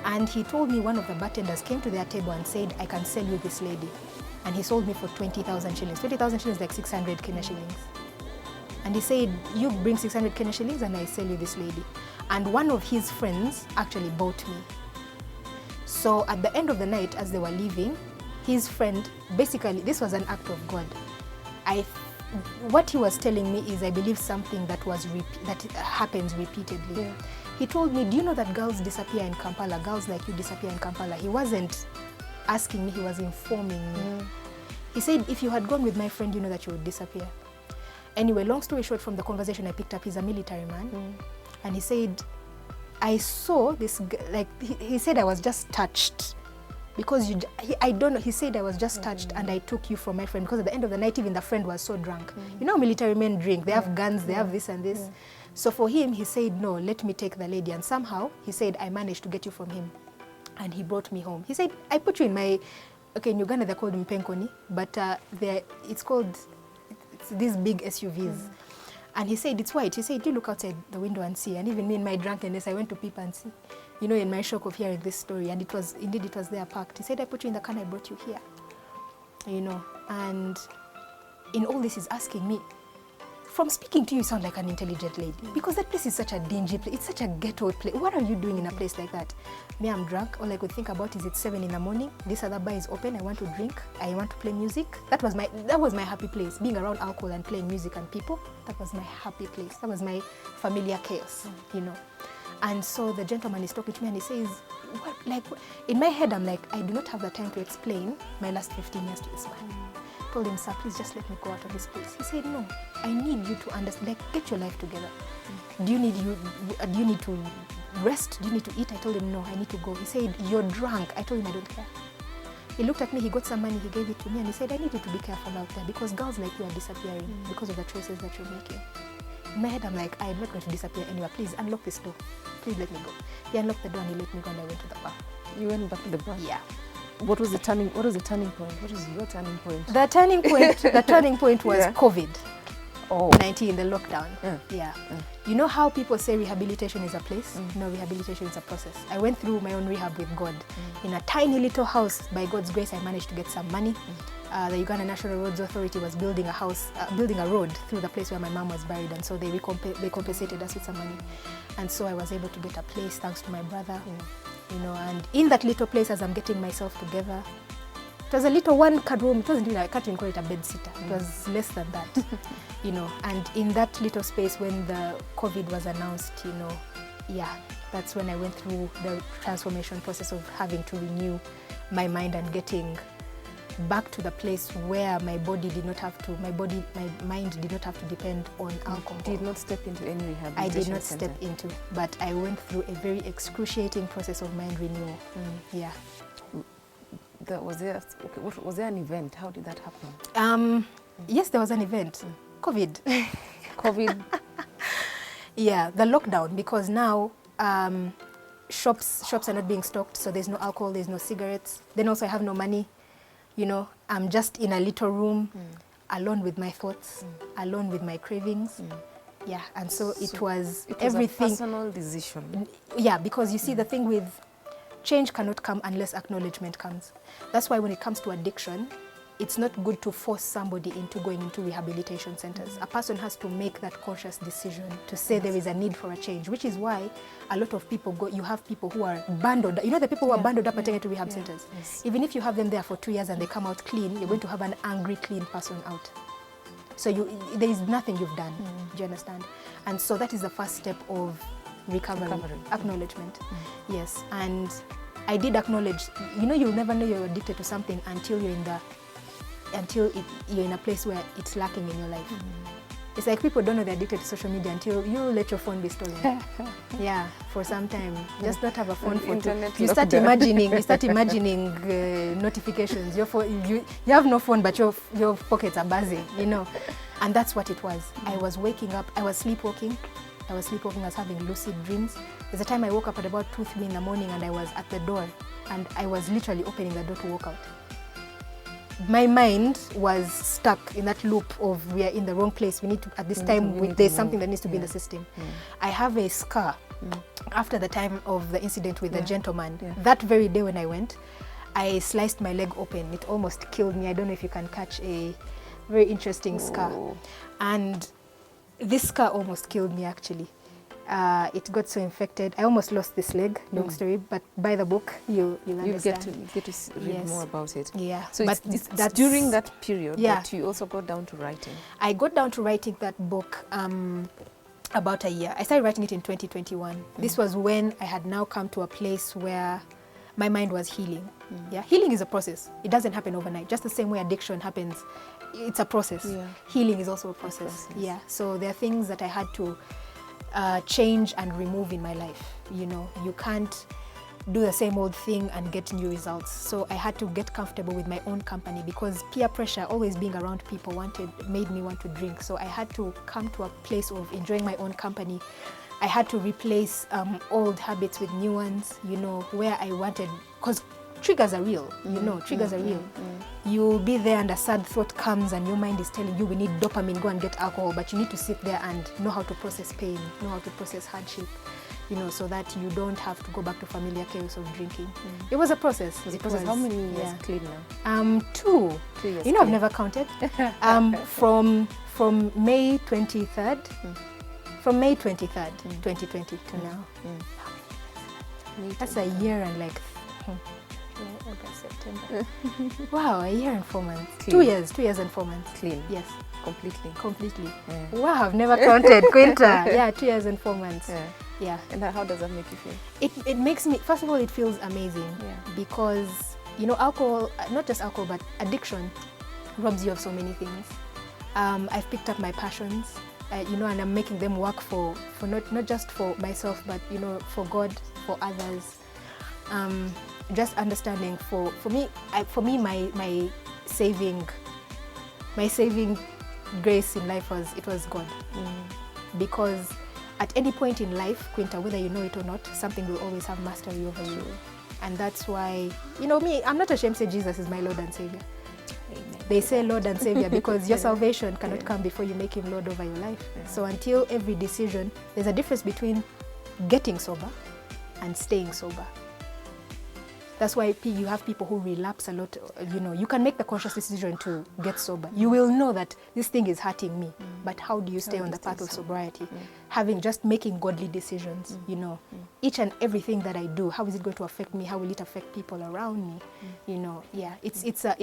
And he told me one of the bartenders came to their table and said, I can sell you this lady. And he sold me for 20,000 shillings. 20,000 shillings like 600 Kenya shillings. And he said, you bring 600 Kenya shillings and I sell you this lady. And one of his friends actually bought me. So at the end of the night, as they were leaving, his friend, basically, this was an act of God. What he was telling me is, I believe, something that happens repeatedly. Yeah. He told me, do you know that girls disappear in Kampala? Girls like you disappear in Kampala. He wasn't asking me, he was informing me. Mm. He said, if you had gone with my friend, you know that you would disappear. Anyway, long story short, from the conversation I picked up, he's a military man. Mm. And he said, I saw this, like, he said I was just touched. Because I don't know, he said I was just touched and I took you from my friend. Because at the end of the night, even the friend was so drunk. You know, military men drink, they have guns, they have this and this. So for him, he said, no, let me take the lady. And somehow, he said, I managed to get you from him. And he brought me home. He said, I put you in my, okay, in Uganda they're called mpenkoni, but it's these big SUVs. And he said, it's white. He said, you look outside the window and see. And even me in my drunkenness, I went to peep and see. You know, in my shock of hearing this story. And it was there parked. He said, I put you in the car and I brought you here. You know, and in all this, he's asking me, from speaking to you, you sound like an intelligent lady. Because that place is such a dingy place. It's such a ghetto place. What are you doing in a place like that? Me, I'm drunk. All I could think about is it's 7 in the morning. This other bar is open. I want to drink. I want to play music. That was my happy place. Being around alcohol and playing music and people, that was my happy place. That was my familiar chaos, you know. And so the gentleman is talking to me and he says, in my head, I'm like, I do not have the time to explain my last 15 years to this man. I told him, sir, please just let me go out of this place. He said, no, I need you to understand, like, get your life together. Do you need to rest? Do you need to eat? I told him, no, I need to go. He said, you're drunk. I told him, I don't care. He looked at me, he got some money, he gave it to me, and he said, I need you to be careful out there because girls like you are disappearing because of the choices that you're making. In my head, I'm like, I'm not going to disappear anywhere. Please unlock this door. Please let me go. He unlocked the door and he let me go and I went to the bar. You went back to the bar? Yeah. What was the turning point? What is your turning point? The turning point was COVID. Oh. 19, the lockdown. Yeah. You know how people say rehabilitation is a place? No, rehabilitation is a process. I went through my own rehab with God. In a tiny little house, by God's grace, I managed to get some money. The Uganda National Roads Authority was building a road through the place where my mom was buried, and so they compensated us with some money. And so I was able to get a place thanks to my brother. You know, and in that little place, as I'm getting myself together, it was a little one-car room. It wasn't really, I can't even call it a bed-sitter. It was less than that, you know. And in that little space, when the COVID was announced, you know, yeah, that's when I went through the transformation process of having to renew my mind and getting back to the place where my mind did not have to depend on alcohol. Did not step into any rehabilitation I did not center. step into, but I went through a very excruciating process of mind renewal. Yeah. Was there an event? How did that happen? Yes, there was an event. COVID. COVID. Yeah, the lockdown, because now shops are not being stocked, so there's no alcohol, there's no cigarettes. Then also I have no money. You know, I'm just in a little room, alone with my thoughts, alone with my cravings. Yeah, and so it was everything. A personal decision. Yeah, because you see, the thing with change cannot come unless acknowledgement comes. That's why when it comes to addiction, it's not good to force somebody into going into rehabilitation centers. A person has to make that conscious decision to say there is a need for a change, which is why a lot of people go, you have people who are bundled, you know, the people who are bundled up and taken to rehab centers. Yes. Even if you have them there for 2 years and they come out clean, you're going to have an angry, clean person out. So there is nothing you've done, do you understand? And so that is the first step of recovery. Acknowledgement. Yes, and I did acknowledge, you know, you'll never know you're addicted to something until you're in a place where it's lacking in your life. It's like people don't know they're addicted to social media until you let your phone be stolen. Yeah, for some time. Just not have a phone for you start imagining notifications. Your phone, you have no phone, but your pockets are buzzing, you know. And that's what it was. I was waking up, I was sleepwalking. I was having lucid dreams. There's a time I woke up at about 2, 3 in the morning and I was at the door and I was literally opening the door to walk out. My mind was stuck in that loop of we are in the wrong place. We need to, at this time, there's something that needs to be in the system. I have a scar after the time of the incident with the gentleman. That very day when I went, I sliced my leg open. It almost killed me. I don't know if you can catch a very interesting scar. And this scar almost killed me, actually. It got so infected. I almost lost this leg, long story, but by the book, you'll understand. You get to read more about it. Yeah. So it's during that period that you also got down to writing. I got down to writing that book about a year. I started writing it in 2021. This was when I had now come to a place where my mind was healing. Yeah, healing is a process. It doesn't happen overnight. Just the same way addiction happens, it's a process. Healing is also a process. Yeah, so there are things that I had to change and remove in my life. You know, you can't do the same old thing and get new results. So I had to get comfortable with my own company because peer pressure, always being around people, made me want to drink. So I had to come to a place of enjoying my own company. I had to replace old habits with new ones, you know, where I wanted, because triggers are real, you know, triggers are real. You'll be there and a sad thought comes and your mind is telling you we need dopamine, go and get alcohol, but you need to sit there and know how to process pain, know how to process hardship, you know, so that you don't have to go back to familiar chaos of drinking. It was a process. How many years clean now? 2. 2 years. You know, I've never counted. From May 23rd, from May 23rd, 2020 to now. That's a year and like August, September. Wow, a year and 4 months. Clean. 2 years and 4 months. Clean. Yes. Completely. Wow, I've never counted, Quinta. Yeah, 2 years and 4 months. Yeah. And how does that make you feel? It makes me, first of all, it feels amazing because, you know, alcohol, not just alcohol, but addiction robs you of so many things. I've picked up my passions, you know, and I'm making them work for not just for myself, but, you know, for God, for others. Just understanding for me, my saving grace in life was God. Because at any point in life, Quinta, whether you know it or not, something will always have mastery over you. And that's why, you know, me, I'm not ashamed to say Jesus is my Lord and Savior. Amen. They say Lord and Savior because your salvation cannot come before you make him Lord over your life. So until every decision, there's a difference between getting sober and staying sober. That's why you have people who relapse a lot. You know, you can make the conscious decision to get sober. You will know that this thing is hurting me, but how do you stay on the path of sobriety? Making godly decisions, you know. Each and everything that I do, how is it going to affect me? How will it affect people around me? You know, it's a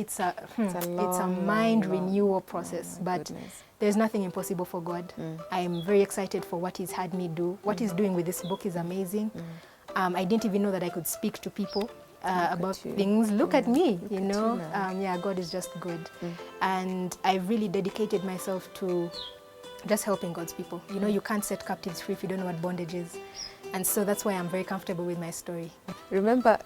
mind renewal process, but there's nothing impossible for God. I am very excited for what he's had me do. What he's doing with this book is amazing. I didn't even know that I could speak to people about things. Look at me, you know. God is just good. And I've really dedicated myself to just helping God's people. You know, you can't set captives free if you don't know what bondage is. And so that's why I'm very comfortable with my story. Remember,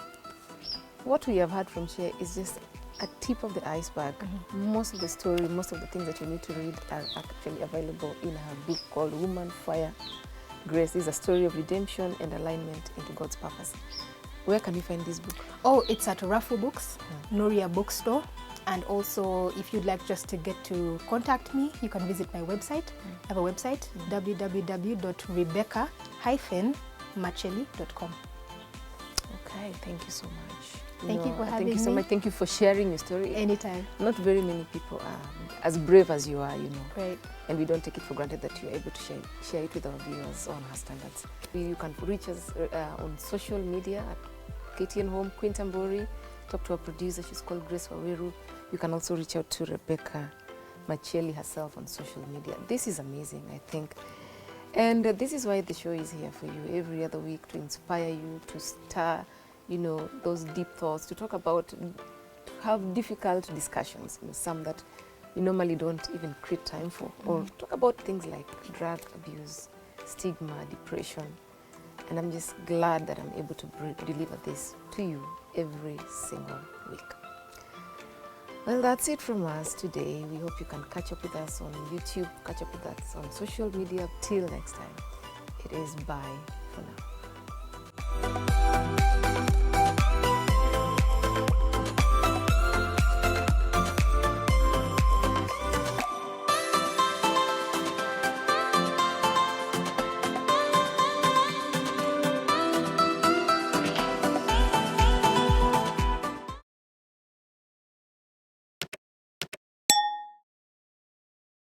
what we have heard from Shea is just a tip of the iceberg. Most of the story, most of the things that you need to read are actually available in her book called Woman, Fire, Grace. Is a story of redemption and alignment into God's purpose. Where can you find this book? Oh, it's at Raffle Books, Noria Bookstore. And also, if you'd like just to get to contact me, you can visit my website. I have a website, www.rebecca-macheli.com. Okay, thank you so much. Thank you for having Thank you so me. much. Thank you for sharing your story. Anytime. Not very many people are as brave as you are, Great. And we don't take it for granted that you're able to share it with our viewers on Her Standards. You can reach us on social media at KTN Home, Quintambori. Talk to our producer, she's called Grace Waweru. You can also reach out to Rebecca Macheli herself on social media. This is amazing, I think. And this is why the show is here for you every other week, to inspire you, to stir, those deep thoughts, to talk about, to have difficult discussions, some that we normally don't even create time for, or talk about things like drug abuse, stigma, depression. And I'm just glad that I'm able to deliver this to you every single week. Well, that's it from us today. We hope you can catch up with us on YouTube, catch up with us on social media. Till next time, it is bye for now.